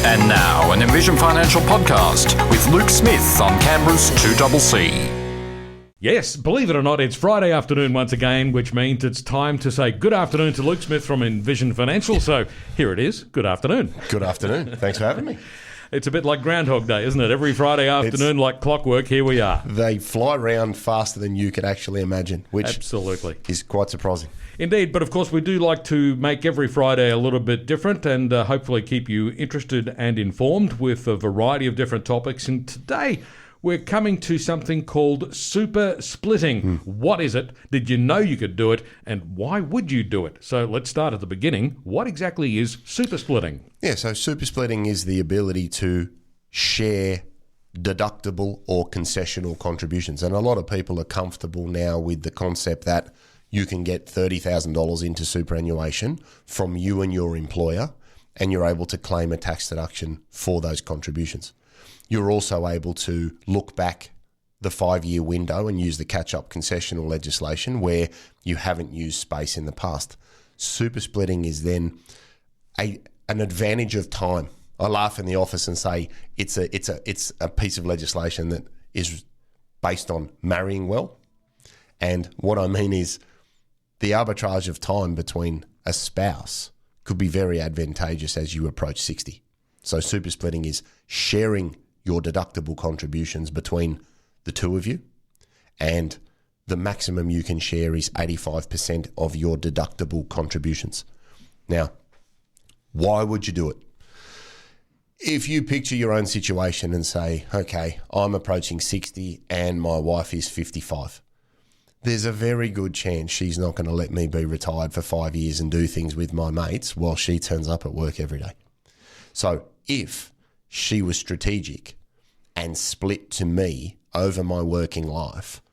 And now, an Envision Financial podcast with Luke Smith on Canberra's 2CC. Yes, believe it or not, it's Friday afternoon once again, which means it's time to say good afternoon to Luke Smith from Envision Financial. So here it is. Good afternoon. Good afternoon. Thanks for having me. It's a bit like Groundhog Day, isn't it? Every Friday afternoon, like clockwork, here we are. They fly around faster than you could actually imagine, which absolutely is quite surprising. Indeed, but of course we do like to make every Friday a little bit different and hopefully keep you interested and informed with a variety of different topics. And today we're coming to something called super splitting. What is it? Did you know you could do it? And why would you do it? So let's start at the beginning. What exactly is super splitting? Yeah, so super splitting is the ability to share deductible or concessional contributions. And a lot of people are comfortable now with the concept that you can get $30,000 into superannuation from you and your employer, and you're able to claim a tax deduction for those contributions. You're also able to look back the 5-year window and use the catch-up concessional legislation where you haven't used space in the past. Super splitting is then an advantage of time. I laugh in the office and say it's a piece of legislation that is based on marrying well. And what I mean is the arbitrage of time between a spouse could be very advantageous as you approach 60. So super splitting is sharing your deductible contributions between the two of you, and the maximum you can share is 85% of your deductible contributions. Now, why would you do it? If you picture your own situation and say, okay, I'm approaching 60 and my wife is 55, there's a very good chance she's not going to let me be retired for 5 years and do things with my mates while she turns up at work every day. So if she was strategic and split to me over my working life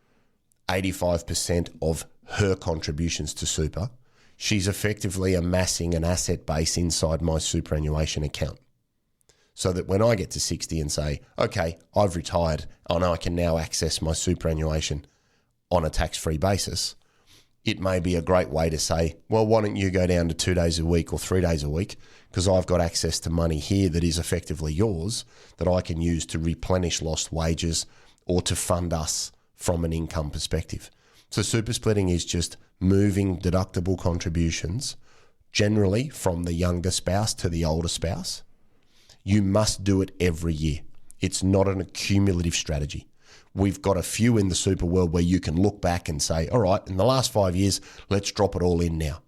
85% of her contributions to super, she's effectively amassing an asset base inside my superannuation account. So that when I get to 60 and say, okay, I've retired and I can now access my superannuation on a tax-free basis, it may be a great way to say, well, why don't you go down to 2 days a week or 3 days a week, because I've got access to money here that is effectively yours that I can use to replenish lost wages or to fund us from an income perspective. So super splitting is just moving deductible contributions generally from the younger spouse to the older spouse. You must do it every year. It's not an accumulative strategy. We've got a few in the super world where you can look back and say, all right, in the last 5 years, let's drop it all in now.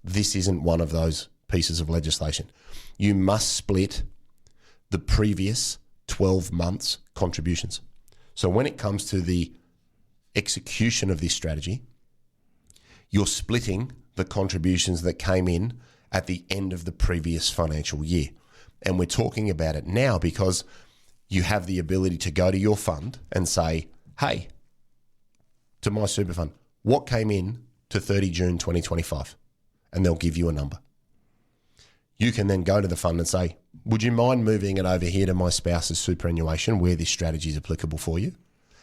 This isn't one of those pieces of legislation. You must split the previous 12 months' contributions. So when it comes to the execution of this strategy, you're splitting the contributions that came in at the end of the previous financial year. And we're talking about it now because you have the ability to go to your fund and say, hey, to my super fund, what came in to 30 June 2025? And they'll give you a number. You can then go to the fund and say, would you mind moving it over here to my spouse's superannuation where this strategy is applicable for you?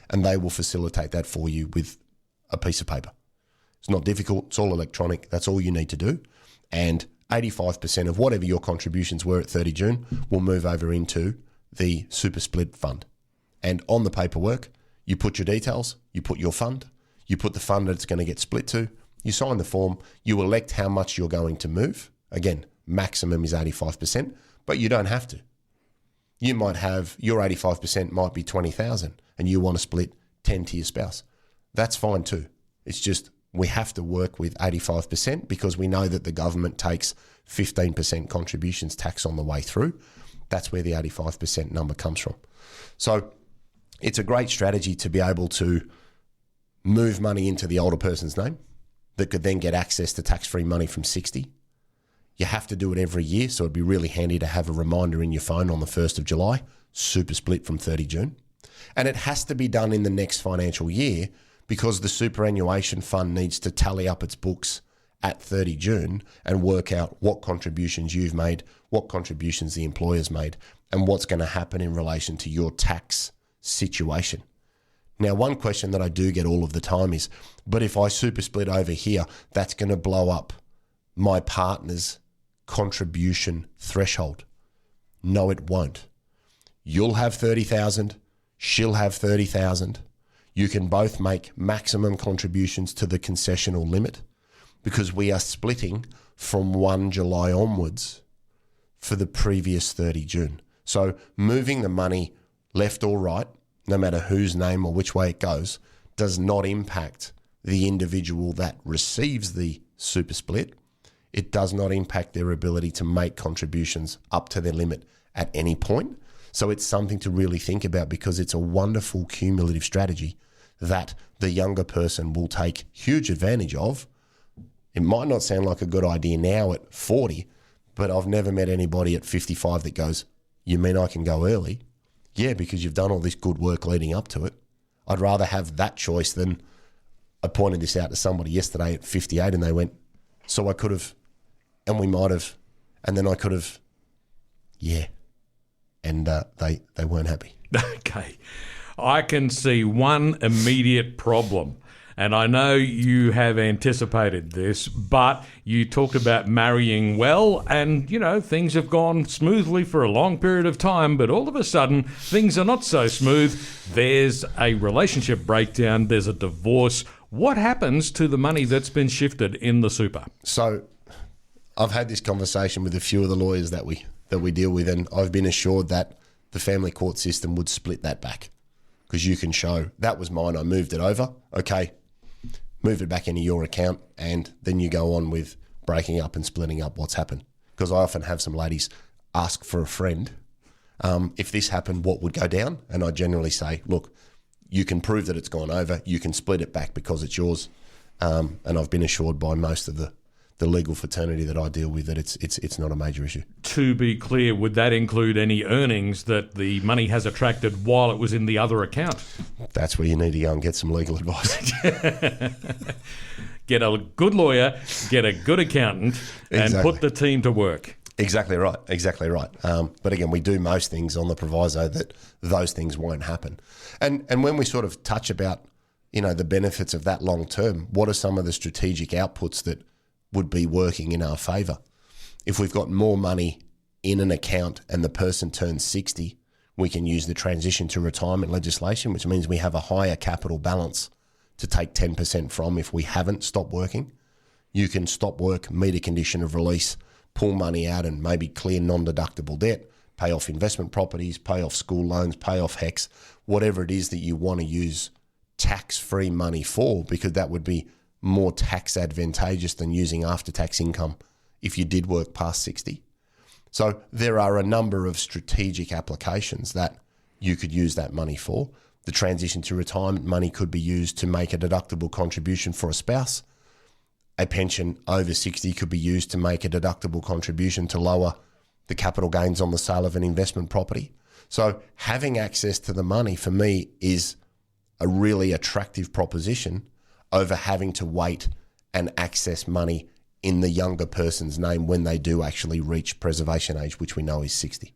And they will facilitate that for you with a piece of paper. It's not difficult. It's all electronic. That's all you need to do. And 85% of whatever your contributions were at 30 June will move over into the super split fund. And on the paperwork, you put your details, you put your fund, you put the fund that it's going to get split to, you sign the form, you elect how much you're going to move. Again, maximum is 85%, but you don't have to. You might have, your 85% might be 20,000 and you want to split 10 to your spouse. That's fine too. It's just we have to work with 85% because we know that the government takes 15% contributions tax on the way through. That's where the 85% number comes from. So it's a great strategy to be able to move money into the older person's name that could then get access to tax-free money from 60. You have to do it every year, so it'd be really handy to have a reminder in your phone on the 1st of July, super split from 30 June. And it has to be done in the next financial year because the superannuation fund needs to tally up its books at 30 June and work out what contributions you've made, what contributions the employer's made, and what's going to happen in relation to your tax situation. Now, one question that I do get all of the time is, but if I super split over here, that's going to blow up my partner's contribution threshold. No, it won't. You'll have 30,000, she'll have 30,000. You can both make maximum contributions to the concessional limit because we are splitting from 1 July onwards for the previous 30 June. So moving the money left or right, no matter whose name or which way it goes, does not impact the individual that receives the super split. It does not impact their ability to make contributions up to their limit at any point. So it's something to really think about because it's a wonderful cumulative strategy that the younger person will take huge advantage of. It might not sound like a good idea now at 40, but I've never met anybody at 55 that goes, "You mean I can go early?" Yeah, because you've done all this good work leading up to it. I'd rather have that choice than I pointed this out to somebody yesterday at 58 and they went, "So I could have, and we might have, and then I could have." Yeah. And they weren't happy. Okay. I can see one immediate problem, and I know you have anticipated this, but you talked about marrying well, and, things have gone smoothly for a long period of time, but all of a sudden, things are not so smooth. There's a relationship breakdown, there's a divorce. What happens to the money that's been shifted in the super? So I've had this conversation with a few of the lawyers that we deal with, and I've been assured that the family court system would split that back because you can show that was mine, I moved it over. Okay, move it back into your account, and then you go on with breaking up and splitting up what's happened. Because I often have some ladies ask for a friend, if this happened, what would go down? And I generally say, look, you can prove that it's gone over, you can split it back because it's yours. And I've been assured by most of the legal fraternity that I deal with that it's not a major issue. To be clear, would that include any earnings that the money has attracted while it was in the other account? That's where you need to go and get some legal advice. Get a good lawyer, get a good accountant, and put the team to work. Exactly right. But again, we do most things on the proviso that those things won't happen. And when we sort of touch about, the benefits of that long term, what are some of the strategic outputs that would be working in our favour? If we've got more money in an account and the person turns 60, we can use the transition to retirement legislation, which means we have a higher capital balance to take 10% from if we haven't stopped working. You can stop work, meet a condition of release, pull money out and maybe clear non-deductible debt, pay off investment properties, pay off school loans, pay off HECS, whatever it is that you want to use tax-free money for, because that would be more tax advantageous than using after-tax income if you did work past 60. So there are a number of strategic applications that you could use that money for. The transition to retirement money could be used to make a deductible contribution for a spouse. A pension over 60 could be used to make a deductible contribution to lower the capital gains on the sale of an investment property. So having access to the money for me is a really attractive proposition over having to wait and access money in the younger person's name when they do actually reach preservation age, which we know is 60.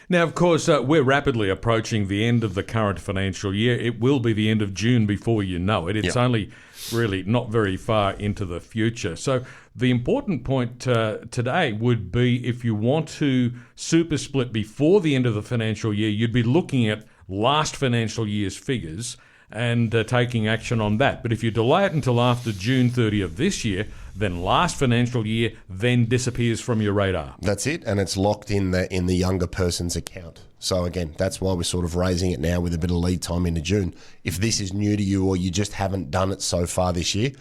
Now, of course, we're rapidly approaching the end of the current financial year. It will be the end of June before you know it. It's only really not very far into the future. So the important point today would be if you want to super split before the end of the financial year, you'd be looking at last financial year's figures and taking action on that. But if you delay it until after June 30 of this year, then last financial year then disappears from your radar. That's it, and it's locked in the younger person's account. So again, that's why we're sort of raising it now with a bit of lead time into June. If this is new to you or you just haven't done it so far this year,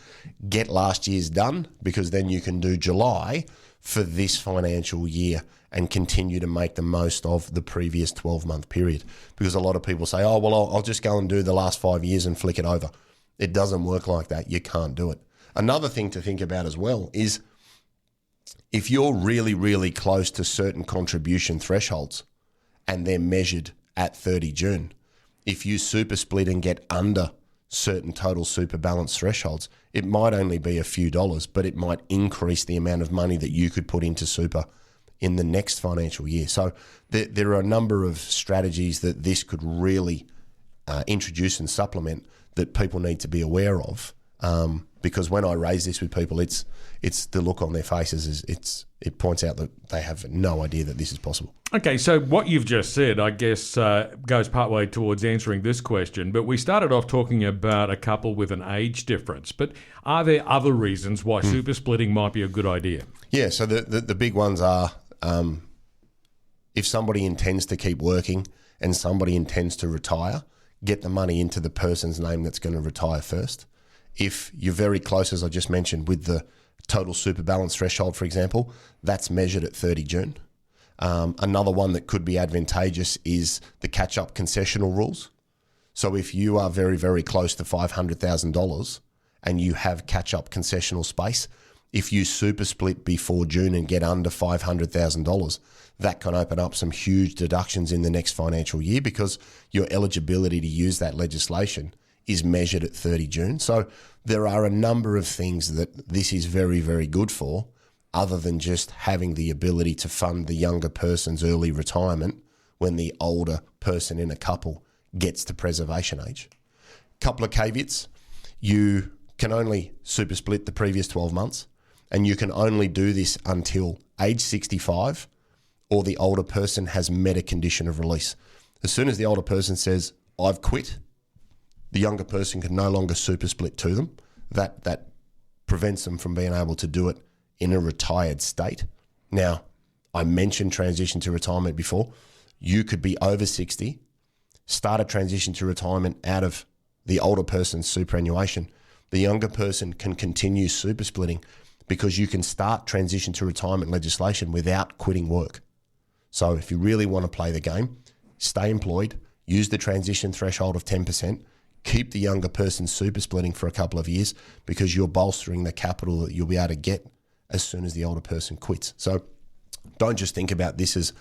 get last year's done, because then you can do July for this financial year and continue to make the most of the previous 12-month period. Because a lot of people say, oh, well, I'll just go and do the last 5 years and flick it over. It doesn't work like that. You can't do it. Another thing to think about as well is if you're really, really close to certain contribution thresholds and they're measured at 30 June, if you super split and get under certain total super balance thresholds, it might only be a few dollars, but it might increase the amount of money that you could put into super in the next financial year. So there are a number of strategies that this could really introduce and supplement that people need to be aware of. because when I raise this with people, it's the look on their faces it points out that they have no idea that this is possible. Okay, so what you've just said, I guess, goes partway towards answering this question. But we started off talking about a couple with an age difference. But are there other reasons why super splitting might be a good idea? Yeah, so the big ones are if somebody intends to keep working and somebody intends to retire, get the money into the person's name that's going to retire first. If you're very close, as I just mentioned, with the total super balance threshold, for example, that's measured at 30 June. Another one that could be advantageous is the catch-up concessional rules. So if you are very, very close to $500,000 and you have catch-up concessional space, if you super split before June and get under $500,000, that can open up some huge deductions in the next financial year because your eligibility to use that legislation is measured at 30 June. So there are a number of things that this is very, very good for, other than just having the ability to fund the younger person's early retirement when the older person in a couple gets to preservation age. Couple of caveats. You can only super split the previous 12 months, and you can only do this until age 65 or the older person has met a condition of release. As soon as the older person says, I've quit, the younger person can no longer super split to them. That prevents them from being able to do it in a retired state. Now, I mentioned transition to retirement before. You could be over 60, start a transition to retirement out of the older person's superannuation. The younger person can continue super splitting because you can start transition to retirement legislation without quitting work. So if you really want to play the game, stay employed, use the transition threshold of 10%, keep the younger person super splitting for a couple of years because you're bolstering the capital that you'll be able to get as soon as the older person quits. So don't just think about this as,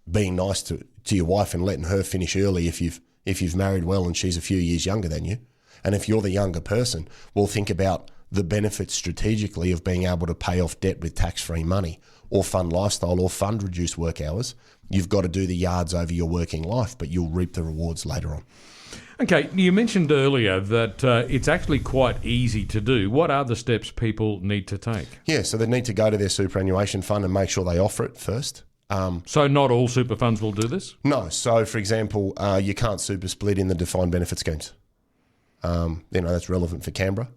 being nice to your wife and letting her finish early if you've married well and she's a few years younger than you. And if you're the younger person, well, think about the benefits strategically of being able to pay off debt with tax-free money or fund lifestyle or fund reduced work hours. You've got to do the yards over your working life, but you'll reap the rewards later on. Okay, you mentioned earlier that it's actually quite easy to do. What are the steps people need to take? Yeah, so they need to go to their superannuation fund and make sure they offer it first. So not all super funds will do this? No. So, for example, you can't super split in the defined benefit schemes. That's relevant for Canberra.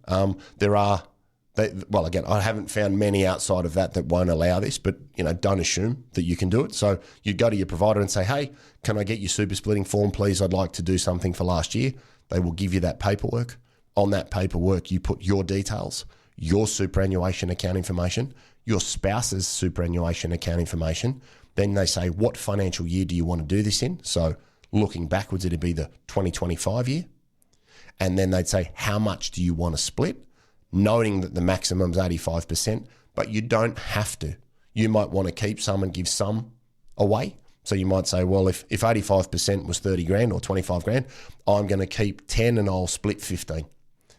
Again, I haven't found many outside of that won't allow this, but, don't assume that you can do it. So you'd go to your provider and say, hey, can I get your super splitting form, please? I'd like to do something for last year. They will give you that paperwork. On that paperwork, you put your details, your superannuation account information, your spouse's superannuation account information. Then they say, what financial year do you want to do this in? So looking backwards, it'd be the 2025 year. And then they'd say, how much do you want to split? Noting that the maximum's 85%, but you don't have to. You might want to keep some and give some away. So you might say, well, if 85% was 30 grand or 25 grand, I'm going to keep 10 and I'll split 15.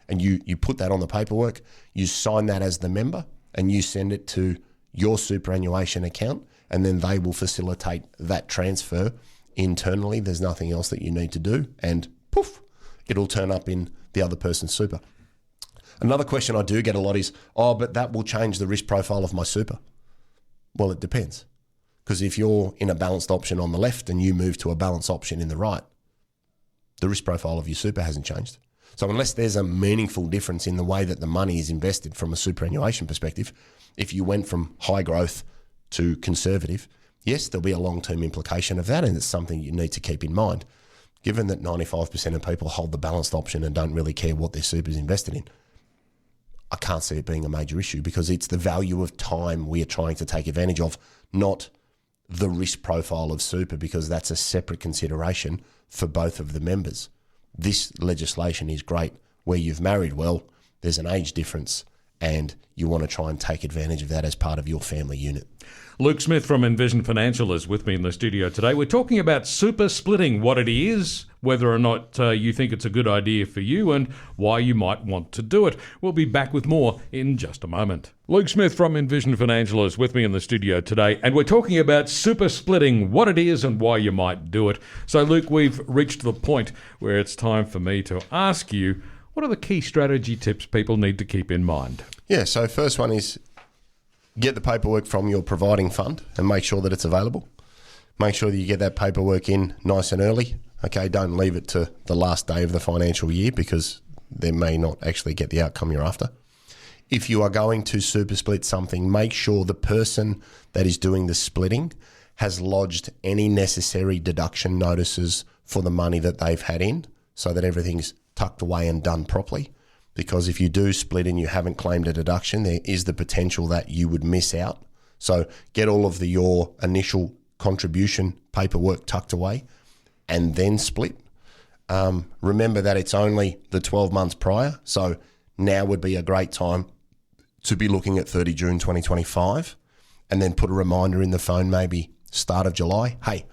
And you put that on the paperwork, you sign that as the member, and you send it to your superannuation account, and then they will facilitate that transfer internally. There's nothing else that you need to do, and poof, it'll turn up in the other person's super. Another question I do get a lot is, but that will change the risk profile of my super. Well, it depends. Because if you're in a balanced option on the left and you move to a balanced option in the right, the risk profile of your super hasn't changed. So unless there's a meaningful difference in the way that the money is invested from a superannuation perspective, if you went from high growth to conservative, yes, there'll be a long-term implication of that, and it's something you need to keep in mind. Given that 95% of people hold the balanced option and don't really care what their super is invested in, I can't see it being a major issue because it's the value of time we are trying to take advantage of, not the risk profile of super, because that's a separate consideration for both of the members. This legislation is great where you've married well, there's an age difference, and you want to try and take advantage of that as part of your family unit. Luke Smith from Envision Financial is with me in the studio today. We're talking about super splitting, what it is, whether or not you think it's a good idea for you, and why you might want to do it. We'll be back with more in just a moment. Luke Smith from Envision Financial is with me in the studio today, and we're talking about super splitting, what it is and why you might do it. So, Luke, we've reached the point where it's time for me to ask you, What are the key strategy tips people need to keep in mind? Yeah, so first one is get the paperwork from your providing fund and make sure that it's available. Make sure that you get that paperwork in nice and early. Okay, don't leave it to the last day of the financial year because they may not actually get the outcome you're after. If you are going to super split something, make sure the person that is doing the splitting has lodged any necessary deduction notices for the money that they've had in so that everything's tucked away and done properly. Because if you do split and you haven't claimed a deduction, there is the potential that you would miss out. So get all of your initial contribution paperwork tucked away and then split. Remember that it's only the 12 months prior. So now would be a great time to be looking at 30 June 2025 and then put a reminder in the phone, maybe start of July. Hey,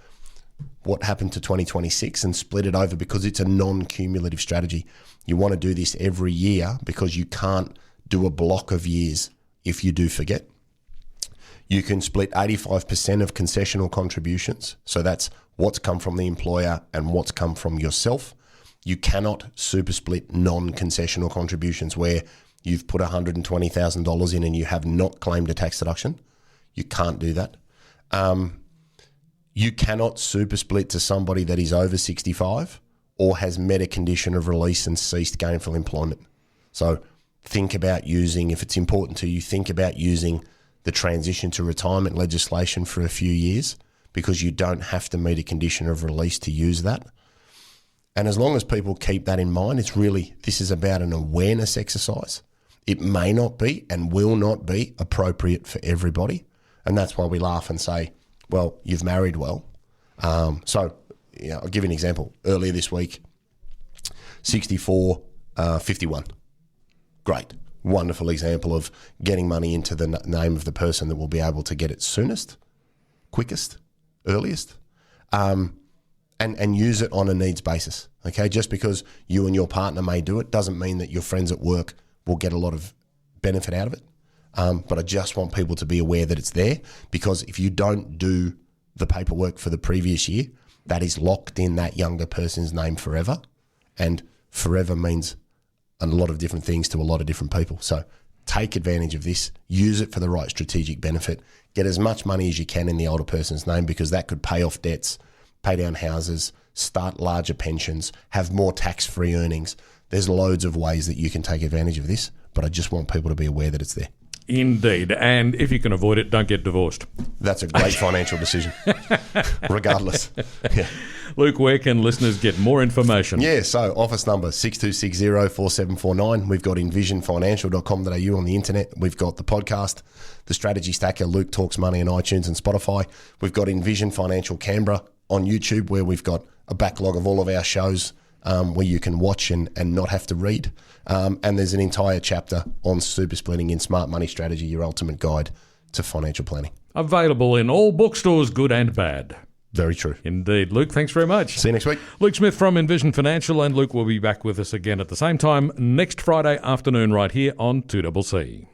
what happened to 2026 and split it over because it's a non-cumulative strategy. You want to do this every year because you can't do a block of years if you do forget. You can split 85% of concessional contributions. So that's what's come from the employer and what's come from yourself. You cannot super split non-concessional contributions where you've put $120,000 in and you have not claimed a tax deduction. You can't do that. You cannot super split to somebody that is over 65 or has met a condition of release and ceased gainful employment. So think about using, if it's important to you, think about using the transition to retirement legislation for a few years because you don't have to meet a condition of release to use that. And as long as people keep that in mind, this is about an awareness exercise. It may not be and will not be appropriate for everybody. And that's why we laugh and say, well, you've married well. I'll give you an example. Earlier this week, 64, 51. Great. Wonderful example of getting money into the name of the person that will be able to get it soonest, quickest, earliest, and use it on a needs basis. Okay, just because you and your partner may do it doesn't mean that your friends at work will get a lot of benefit out of it. But I just want people to be aware that it's there because if you don't do the paperwork for the previous year, that is locked in that younger person's name forever, and forever means a lot of different things to a lot of different people. So take advantage of this, use it for the right strategic benefit, get as much money as you can in the older person's name because that could pay off debts, pay down houses, start larger pensions, have more tax-free earnings. There's loads of ways that you can take advantage of this, but I just want people to be aware that it's there. Indeed. And if you can avoid it, don't get divorced. That's a great financial decision, regardless. Yeah. Luke, where can listeners get more information? Yeah, so office number 6260-4749. We've got envisionfinancial.com.au on the internet. We've got the podcast, The Strategy Stacker, Luke Talks Money on iTunes and Spotify. We've got Envision Financial Canberra on YouTube, where we've got a backlog of all of our shows where you can watch and not have to read. And there's an entire chapter on super splitting in Smart Money Strategy, your ultimate guide to financial planning. Available in all bookstores, good and bad. Very true. Indeed. Luke, thanks very much. See you next week. Luke Smith from Envision Financial, and Luke will be back with us again at the same time next Friday afternoon right here on 2CC.